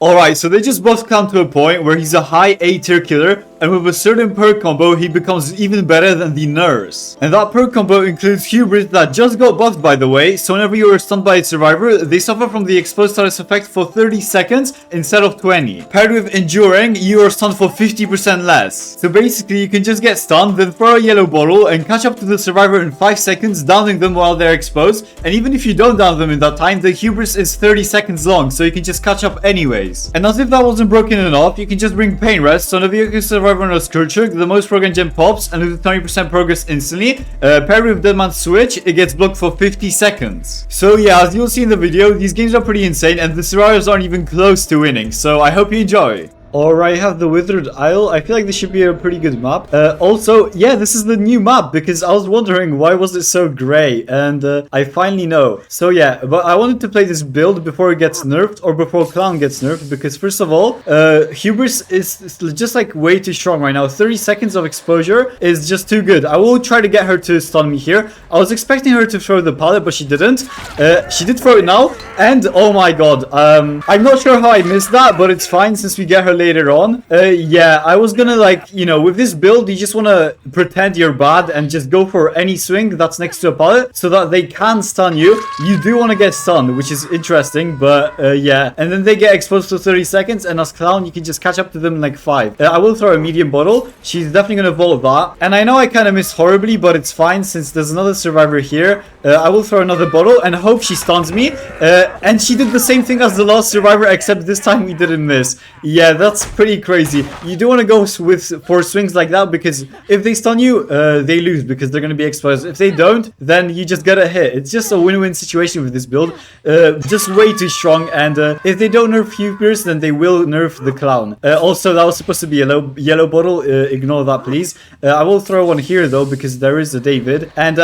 Alright, so they just both come to a point where he's a high A tier killer, and with a certain perk combo, he becomes even better than the nurse. And that perk combo includes Hubris that just got buffed, by the way, so whenever you are stunned by a survivor, they suffer from the explode status effect for 30 seconds instead of 20. Paired with Enduring, you are stunned for 50% less. So basically, you can just get stunned, then throw a yellow bottle, and catch up to the survivor in 5 seconds, downing them while they're exposed. And even if you don't down them in that time, the Hubris is 30 seconds long, so you can just catch up anyways. And as if that wasn't broken enough, you can just bring Pain Rest, so whenever you can survive on a Scourge Hook, the most broken gem pops and loses 20% progress instantly. Paired with Deadman's Switch, it gets blocked for 50 seconds. So yeah, as you'll see in the video, these games are pretty insane and the survivors aren't even close to winning, so I hope you enjoy. Alright, I have the Withered Isle. I feel like this should be a pretty good map. Also, yeah, this is the new map because I was wondering why was it so gray, and I finally know. So yeah, but I wanted to play this build before it gets nerfed or before Clown gets nerfed because first of all, Hubris is just like way too strong right now. 30 seconds of exposure is just too good. I will try to get her to stun me here. I was expecting her to throw the pallet, but she didn't. She did throw it now, and oh my god, I'm not sure how I missed that, but it's fine since we get her later on. Yeah, I was gonna like, you know, with this build, you just wanna pretend you're bad and just go for any swing that's next to a pallet so that they can stun you. You do want to get stunned, which is interesting, but yeah. And then they get exposed to 30 seconds, and as Clown, you can just catch up to them in like 5. I will throw a medium bottle. She's definitely gonna vault that. And I know I kind of missed horribly, but it's fine since there's another survivor here. I will throw another bottle and hope she stuns me. And she did the same thing as the last survivor, except this time we didn't miss. Yeah, that's pretty crazy. You do want to go for swings like that because if they stun you, they lose because they're going to be exposed. If they don't, then you just get a hit. It's just a win-win situation with this build. Just way too strong, and if they don't nerf Hubris, then they will nerf the Clown. Also, that was supposed to be a yellow bottle. Ignore that, please. I will throw one here though because there is a David, and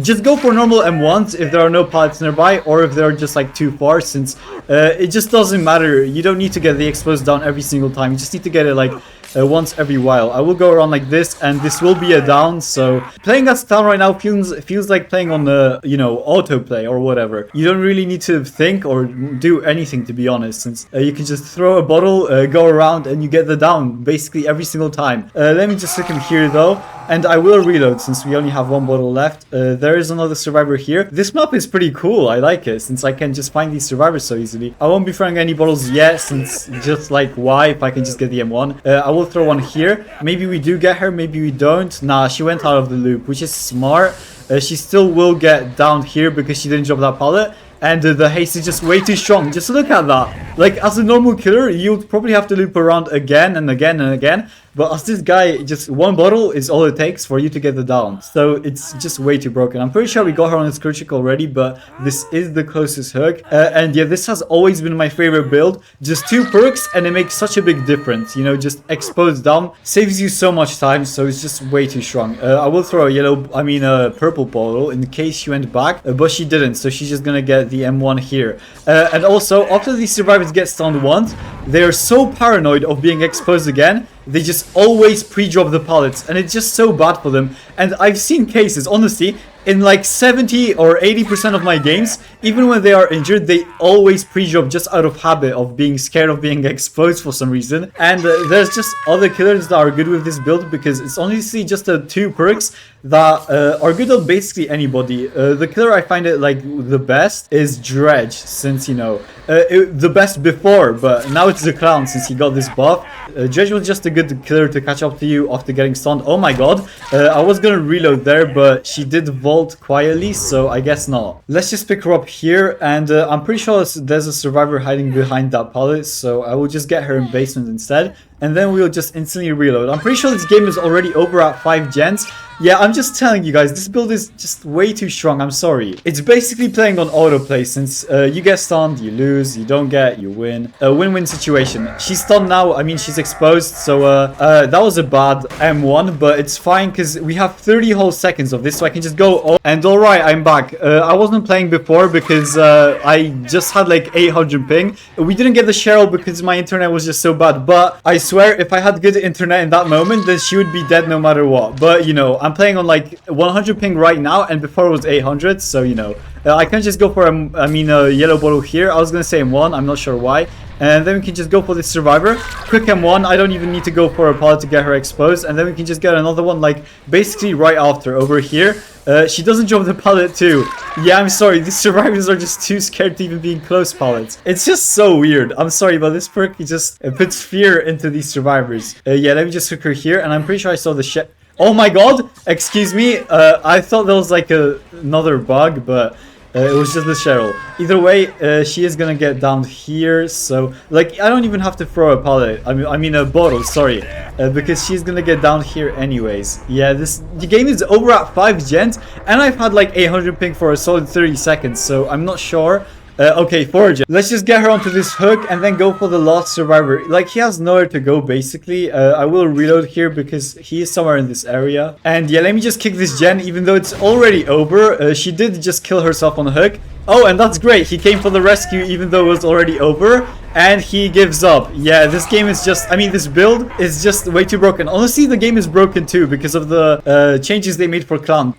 just go for normal M1s if there are no pallets nearby or if they're just like too far, since it just doesn't matter. You don't need to get the exposed down every single time. You just need to get it like once every while. I will go around like this, and this will be a down. So playing as Clown right now feels like playing on the, you know, autoplay or whatever. You don't really need to think or do anything, to be honest, since you can just throw a bottle, go around, and you get the down basically every single time. Let me just stick him here though, and I will reload since we only have one bottle left. There is another survivor here. This map is pretty cool. I like it since I can just find these survivors so easily. I won't be throwing any bottles yet since just like why if I can just get the M1. I will throw one here. Maybe we do get her, maybe we don't. Nah, she went out of the loop, which is smart. She still will get down here because she didn't drop that pallet. And the haste is just way too strong. Just look at that. Like, as a normal killer, you'd probably have to loop around again and again and again. But as this guy, just one bottle is all it takes for you to get the down. So it's just way too broken. I'm pretty sure we got her on the Scourge Hook already, but this is the closest hook. And yeah, this has always been my favorite build. Just 2 perks and it makes such a big difference. You know, just exposed down saves you so much time. So it's just way too strong. I will throw a purple bottle in case she went back, but she didn't. So she's just gonna get the M1 here. And also, after these survivors get stunned once, they are so paranoid of being exposed again. They just always pre-drop the pallets, and it's just so bad for them. And I've seen cases, honestly, in like 70 or 80% of my games, even when they are injured, they always pre-drop just out of habit of being scared of being exposed for some reason. And there's just other killers that are good with this build because it's honestly just the 2 perks that are good on basically anybody. The killer I find it like the best is Dredge, since, you know, the best before, but now it's the Clown since he got this buff. Dredge was just a good killer to catch up to you after getting stunned. Oh my god, I was gonna reload there, but she did vault quietly, so I guess not. Let's just pick her up here, and I'm pretty sure there's a survivor hiding behind that pallet, so I will just get her in basement instead, and then we'll just instantly reload. I'm pretty sure this game is already over at 5 gens. Yeah, I'm just telling you guys, this build is just way too strong, I'm sorry. It's basically playing on autoplay, since you get stunned, you lose, you don't get, you win. A win-win situation. She's stunned now, I mean, she's exposed, so that was a bad M1, but it's fine, because we have 30 whole seconds of this, so I can just go. And alright, I'm back. I wasn't playing before, because I just had like 800 ping. We didn't get the Cheryl because my internet was just so bad, but I swear, if I had good internet in that moment, then she would be dead no matter what. But, you know, I'm playing on like 100 ping right now, and before it was 800, so you know, I can't just go for a yellow bottle here. I was gonna say M1, I'm not sure why. And then we can just go for this survivor. Quick M1. I don't even need to go for a pallet to get her exposed. And then we can just get another one, like, basically right after, over here. She doesn't drop the pallet too. Yeah, I'm sorry. These survivors are just too scared to even be in close pallets. It's just so weird. I'm sorry, but this perk just puts fear into these survivors. Yeah, let me just hook her here. And I'm pretty sure I saw the shit. Oh my god! Excuse me. I thought there was like another bug, but... it was just the Cheryl. Either way, she is gonna get down here, so like I don't even have to throw a pallet. I mean a bottle. Sorry, because she's gonna get down here anyways. Yeah, the game is over at 5 gens, and I've had like 800 ping for a solid 30 seconds. So I'm not sure. Okay, 4 gens. Let's just get her onto this hook and then go for the last survivor. Like, he has nowhere to go, basically. I will reload here because he is somewhere in this area. And yeah, let me just kick this gen, even though it's already over. She did just kill herself on the hook. Oh, and that's great. He came for the rescue, even though it was already over. And he gives up. Yeah, this game is just... I mean, this build is just way too broken. Honestly, the game is broken too because of the changes they made for Clown.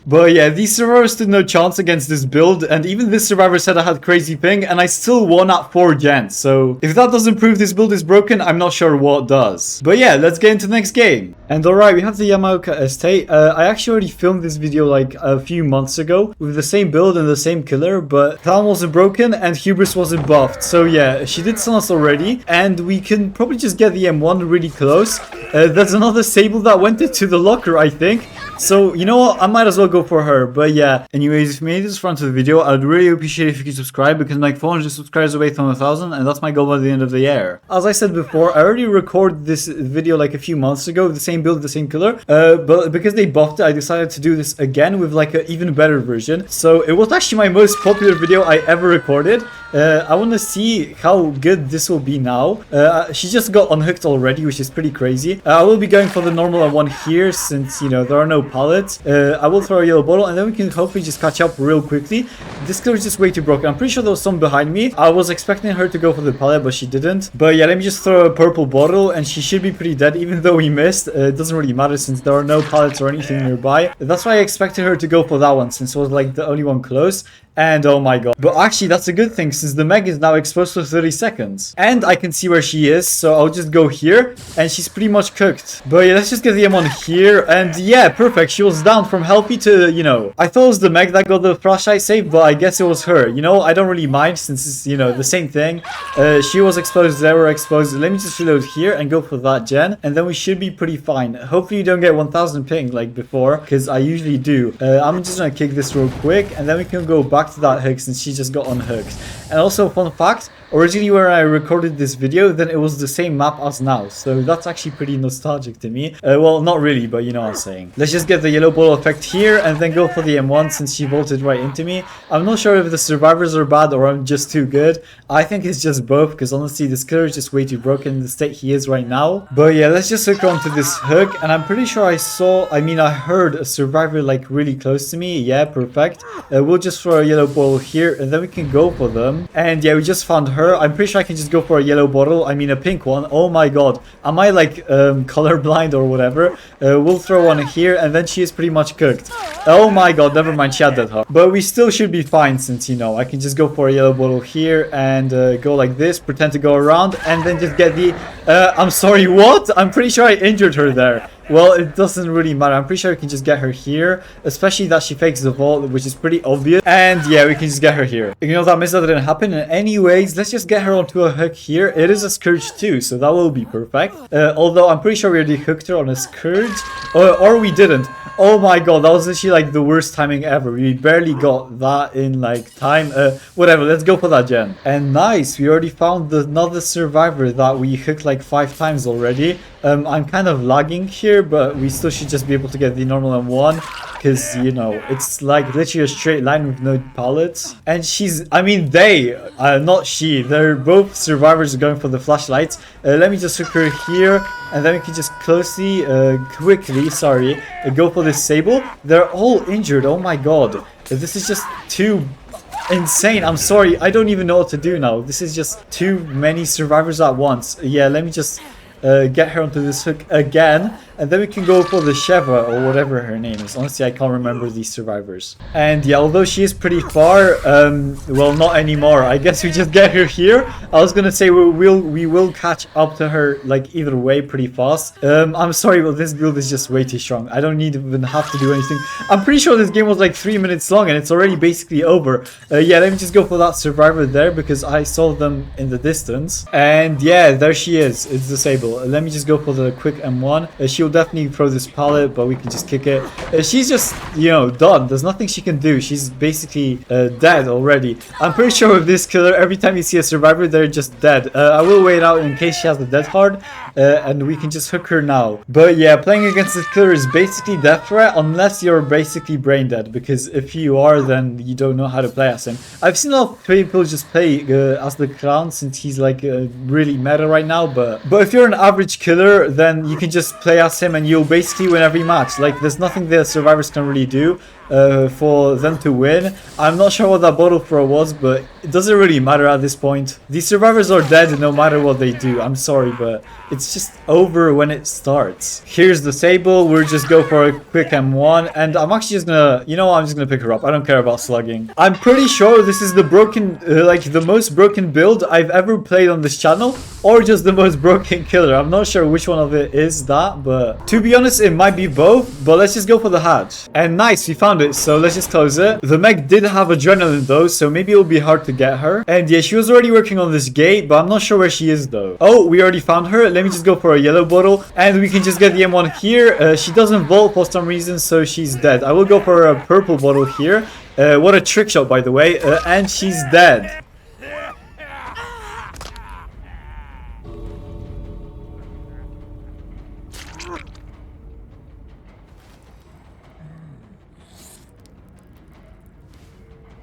But yeah, these survivors stood no chance against this build, and even this survivor said I had crazy ping, and I still won at 4 gens. So if that doesn't prove this build is broken, I'm not sure what does. But yeah, let's get into the next game. And alright, we have the Yamaoka estate. I actually already filmed this video like a few months ago with the same build and the same killer, but Clown wasn't broken and Hubris wasn't buffed. So yeah, she did stun us already, and we can probably just get the M1 really close. There's another Sable that went into the locker, I think. So, you know what? I might as well go for her. But yeah, anyways, if you made this far into the video, I'd really appreciate it if you could subscribe, because I'm like 400 subscribers away from 1,000, and that's my goal by the end of the year. As I said before, I already recorded this video like a few months ago, the same build, the same killer. But because they buffed it, I decided to do this again with like an even better version. So it was actually my most popular video I ever recorded. I want to see how good this will be now. She just got unhooked already, which is pretty crazy. I will be going for the normal one here, since, you know, there are no pallets. I will throw a yellow bottle, and then we can hopefully just catch up real quickly. This killer is just way too broken. I'm pretty sure there was some behind me. I was expecting her to go for the pallet, but she didn't. But yeah, let me just throw a purple bottle, and she should be pretty dead, even though we missed. It doesn't really matter since there are no pallets or anything nearby. That's why I expected her to go for that one, since it was like the only one close. And oh my god. But actually, that's a good thing, since the Meg is now exposed for 30 seconds. And I can see where she is, so I'll just go here, and she's pretty much cooked. But yeah, let's just get the M on here, and yeah, perfect. She was down from healthy to, you know, I thought it was the Meg that got the flashlight save, but I guess it was her. You know, I don't really mind, since it's, you know, the same thing. She was exposed, they were exposed. Let me just reload here and go for that gen, and then we should be pretty fine. Hopefully you don't get 1000 ping like before, because I usually do. I'm just gonna kick this real quick, and then we can go back to that hook, since she just got unhooked. And also, fun fact, originally when I recorded this video, then it was the same map as now, so that's actually pretty nostalgic to me. Well, not really, but you know what I'm saying. Let's just get the yellow ball effect here, and then go for the M1, since she vaulted right into me. I'm not sure if the survivors are bad or I'm just too good. I think it's just both, because honestly, this killer is just way too broken in the state he is right now. But yeah, let's just hook onto this hook, and I'm pretty sure I heard a survivor like really close to me. Yeah, perfect. We'll just throw a yellow ball here, and then we can go for them. And yeah, we just found her. I'm pretty sure I can just go for a yellow bottle. I mean a pink one. Oh my god. Am I like colorblind or whatever? We'll throw one here, and then she is pretty much cooked. Oh my god, never mind, she had that heart. But we still should be fine, since, you know, I can just go for a yellow bottle here and go like this, pretend to go around, and then just get the... I'm sorry, what? I'm pretty sure I injured her there. Well, it doesn't really matter. I'm pretty sure we can just get her here, especially that she fakes the vault, which is pretty obvious. And yeah, we can just get her here. You know, that missed that didn't happen. And anyways, let's just get her onto a hook here. It is a Scourge too, so that will be perfect. Although I'm pretty sure we already hooked her on a Scourge, or we didn't. Oh my god, that was actually like the worst timing ever. We barely got that in like time. Whatever, let's go for that gen. And nice, we already found another survivor that we hooked like 5 times already. I'm kind of lagging here, but we still should just be able to get the normal M1, because, you know, it's like literally a straight line with no pallets. And she's, I mean they, not she, they're both survivors going for the flashlights. Let me just hook her here, and then we can just quickly, go for this Sable. They're all injured, oh my god. This is just too insane. I'm sorry, I don't even know what to do now. This is just too many survivors at once. Yeah, let me just... get her onto this hook again. and then we can go for the Sheva or whatever her name is. Honestly, I can't remember these survivors. And yeah, although she is pretty far, well, not anymore. I guess we just get her here. I was gonna say we will catch up to her like either way pretty fast. I'm sorry, but this build is just way too strong. I don't even have to do anything. I'm pretty sure this game was like 3 minutes long and it's already basically over. Yeah, let me just go for that survivor there because I saw them in the distance. And yeah, there she is. It's disabled. Let me just go for the quick M1. She'll definitely throw this pallet, but we can just kick it. She's just, you know, done. There's nothing she can do. She's basically dead already. I'm pretty sure with this killer, every time you see a survivor, they're just dead. I will wait out in case she has the death card, and we can just hook her now. But yeah, playing against this killer is basically death threat unless you're basically brain dead, because if you are, then you don't know how to play as him. I've seen a lot of people just play as the clown since he's like really meta right now, but if you're an average killer, then you can just play as him and you'll basically win every match. Like, there's nothing the survivors can really do for them to win. I'm not sure what that bottle throw was, but it doesn't really matter at this point. These survivors are dead no matter what they do. I'm sorry, but it's just over when it starts. Here's the Sable. We'll just go for a quick M1, and I'm actually just gonna, you know what, I'm just gonna pick her up. I don't care about slugging. I'm pretty sure this is the broken, like the most broken build I've ever played on this channel, or just the most broken killer. I'm not sure which one of it is that, but to be honest, it might be both. But let's just go for the hatch. And nice, we found it, so let's just close it. The mech did have adrenaline though, so maybe it'll be hard to get her. And yeah, she was already working on this gate, but I'm not sure where she is though. Oh, we already found her. Let me just go for a yellow bottle, and we can just get the M1 here. She doesn't vault for some reason, so she's dead. I will go for a purple bottle here. What a trick shot, by the way. And she's dead.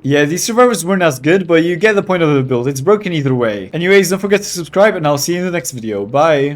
Yeah, these survivors weren't as good, but you get the point of the build. It's broken either way. Anyways, don't forget to subscribe, and I'll see you in the next video. Bye!